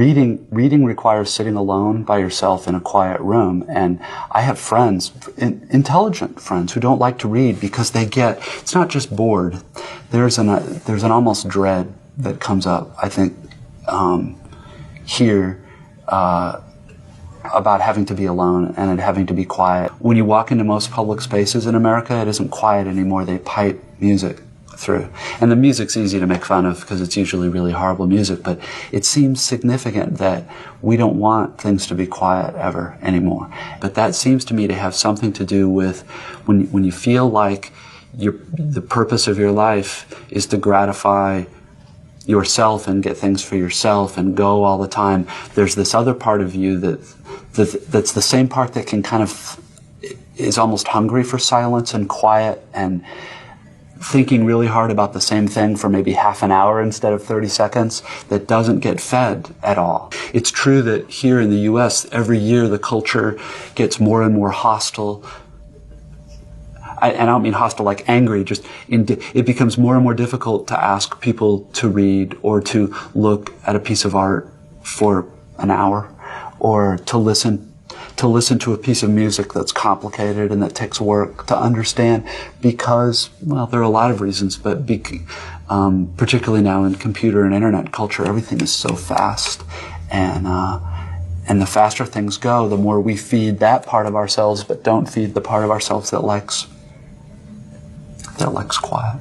Reading requires sitting alone by yourself in a quiet room, and I have friends, intelligent friends, who don't like to read because it's not just bored. There's an almost dread that comes up, I think, here about having to be alone and having to be quiet. When you walk into most public spaces in America, it isn't quiet anymore. They pipe music through. And the music's easy to make fun of because it's usually really horrible music, but it seems significant that we don't want things to be quiet ever anymore. But that seems to me to have something to do with when you feel like the purpose of your life is to gratify yourself and get things for yourself and go all the time. There's this other part of you that's the same part that can kind of is almost hungry for silence and quiet and thinking really hard about the same thing for maybe half an hour instead of 30 seconds, that doesn't get fed at all. It's true that here in the U.S., every year the culture gets more and more hostile. And I don't mean hostile like angry, just it becomes more and more difficult to ask people to read or to look at a piece of art for an hour or to listen to a piece of music that's complicated and that takes work to understand because, well, there are a lot of reasons, but particularly now in computer and internet culture, everything is so fast. And the faster things go, the more we feed that part of ourselves, but don't feed the part of ourselves that likes quiet.